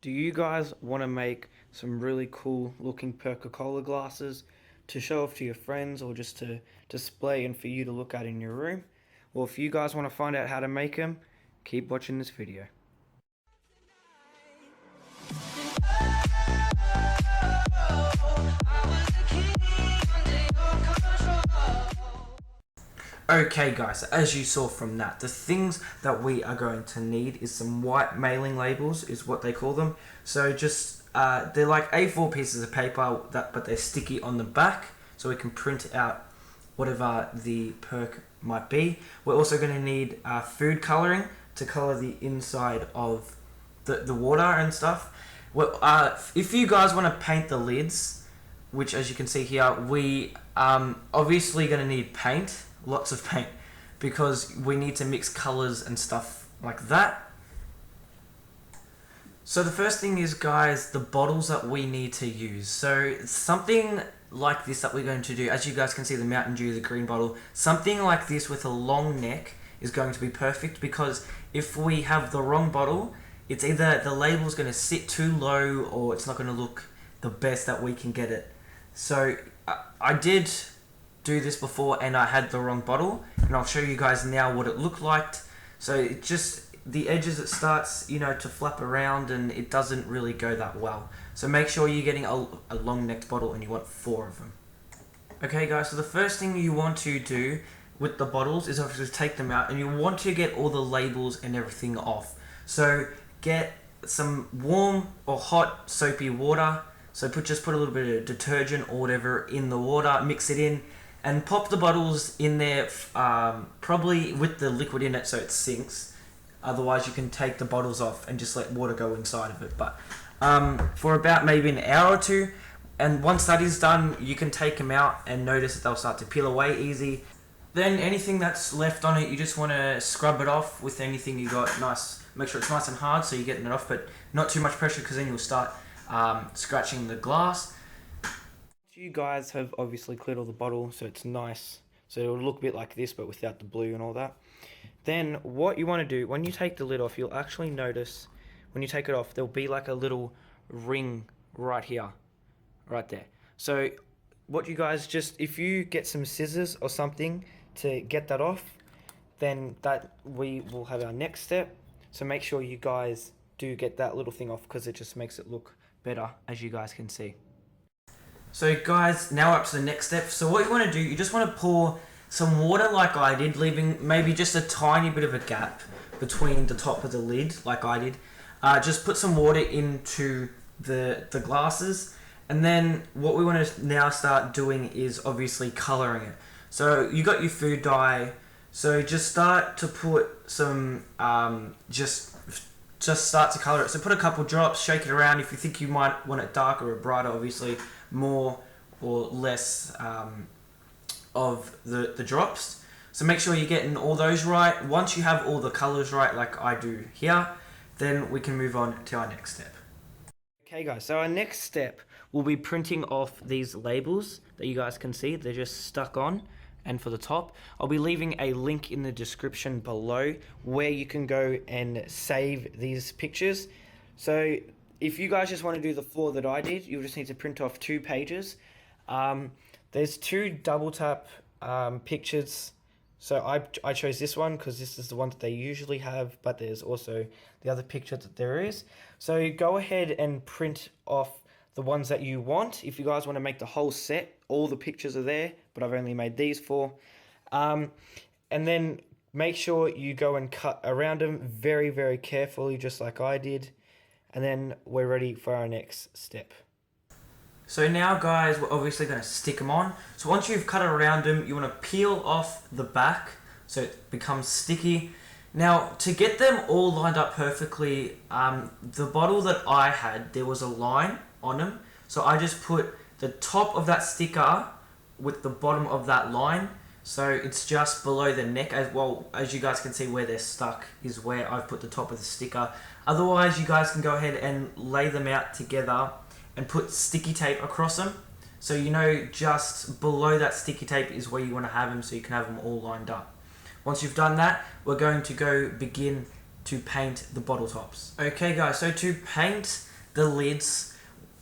Do you guys want to make some really cool looking perk-a-cola glasses to show off to your friends or just to display and for you to look at in your room? Well, if you guys want to find out how to make them, keep watching this video. Okay guys, as you saw from that, the things that we are going to need is some white mailing labels, is what they call them. So just, they're like A4 pieces of paper, but they're sticky on the back, so we can print out whatever the perk might be. We're also going to need food colouring to colour the inside of the water and stuff. Well, if you guys want to paint the lids, which as you can see here, we obviously going to need paint. Lots of paint, because we need to mix colors and stuff like that. So the first thing is, guys, the bottles that we need to use. So something like this that we're going to do, as you guys can see, the Mountain Dew, the green bottle, something like this with a long neck is going to be perfect, because if we have the wrong bottle, it's either the label's going to sit too low or it's not going to look the best that we can get it. So I did do this before and I had the wrong bottle, and I'll show you guys now what it looked like. So it just, the edges, it starts to flap around and it doesn't really go that well. So make sure you're getting a long necked bottle, and you want 4 of them. Okay guys, so the first thing you want to do with the bottles is obviously take them out, and you want to get all the labels and everything off. So get some warm or hot soapy water. So just put a little bit of detergent or whatever in the water, mix it in, and pop the bottles in there, probably with the liquid in it so it sinks. Otherwise you can take the bottles off and just let water go inside of it. But for about maybe an hour or two, and once that is done, you can take them out and notice that they'll start to peel away easy. Then anything that's left on it, you just want to scrub it off with anything you got. Nice, make sure it's nice and hard so you're getting it off, but not too much pressure, because then you'll start scratching the glass. You guys have obviously cleared all the bottle, so it's nice. So it'll look a bit like this, but without the blue and all that. Then what you want to do, when you take the lid off, you'll actually notice when you take it off, there'll be like a little ring right here, right there. So what you guys just, if you get some scissors or something to get that off, then that we will have our next step. So make sure you guys do get that little thing off, because it just makes it look better, as you guys can see. So guys, now up to the next step. So what you want to do, you just want to pour some water like I did, leaving maybe just a tiny bit of a gap between the top of the lid like I did. Just put some water into the glasses, and then what we want to now start doing is obviously colouring it. So you got your food dye, so just start to put some, just start to colour it. So put a couple drops, shake it around. If you think you might want it darker or brighter, obviously more or less of the drops. So make sure you're getting all those right. Once you have all the colours right, like I do here, then we can move on to our next step. Okay guys, so our next step will be printing off these labels that you guys can see. They're just stuck on. And for the top, I'll be leaving a link in the description below where you can go and save these pictures. So if you guys just want to do the 4 that I did, you'll just need to print off 2 pages. There's 2 double tap pictures. So I chose this one because this is the one that they usually have, but there's also the other picture that there is. So go ahead and print off the ones that you want. If you guys want to make the whole set, all the pictures are there, but I've only made these 4. And then make sure you go and cut around them very, very carefully, just like I did. And then we're ready for our next step. So now guys, we're obviously going to stick them on. So once you've cut around them, you want to peel off the back so it becomes sticky. Now to get them all lined up perfectly, the bottle that I had, there was a line on them. So I just put the top of that sticker with the bottom of that line. So it's just below the neck, as well as you guys can see where they're stuck is where I've put the top of the sticker. Otherwise, you guys can go ahead and lay them out together and put sticky tape across them. So just below that sticky tape is where you want to have them, so you can have them all lined up. Once you've done that, we're going to go begin to paint the bottle tops. Okay guys, so to paint The lids,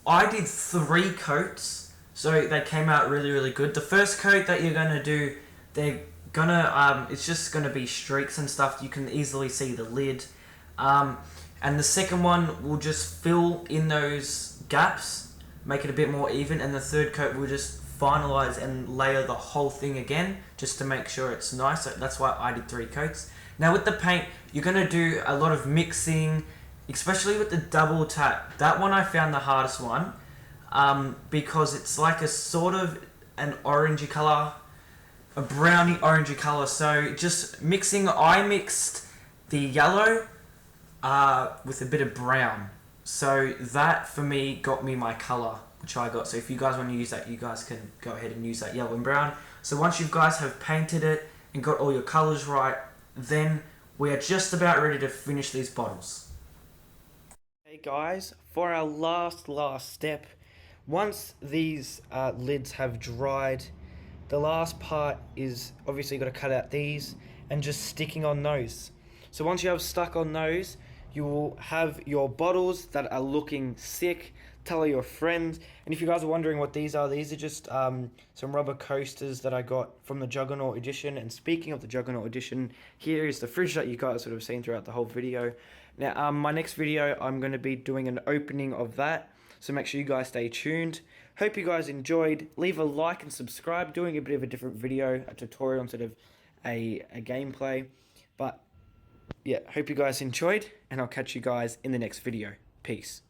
I did 3 coats, so they came out really, really good. The first coat that you're gonna do, they're gonna it's just gonna be streaks and stuff. You can easily see the lid, and the second one will just fill in those gaps, make it a bit more even, and the third coat will just finalize and layer the whole thing again, just to make sure it's nice. So that's why I did 3 coats. Now with the paint, you're gonna do a lot of mixing, especially with the double tap. That one I found the hardest one, because it's like a sort of an orangey color, a browny orangey color. So just mixing, I mixed the yellow with a bit of brown. So that for me got me my color, which I got. So if you guys want to use that, you guys can go ahead and use that yellow and brown. So once you guys have painted it and got all your colors right, then we are just about ready to finish these bottles. Hey guys, for our last step, once these lids have dried, the last part is obviously got to cut out these and just sticking on those. So once you have stuck on those, you will have your bottles that are looking sick. Tell your friends. And if you guys are wondering what these are just some rubber coasters that I got from the Juggernaut edition. And speaking of the Juggernaut edition, here is the fridge that you guys would have seen throughout the whole video. Now, my next video, I'm going to be doing an opening of that, so make sure you guys stay tuned. Hope you guys enjoyed. Leave a like and subscribe. Doing a bit of a different video, a tutorial instead of a gameplay. But yeah, hope you guys enjoyed, and I'll catch you guys in the next video. Peace.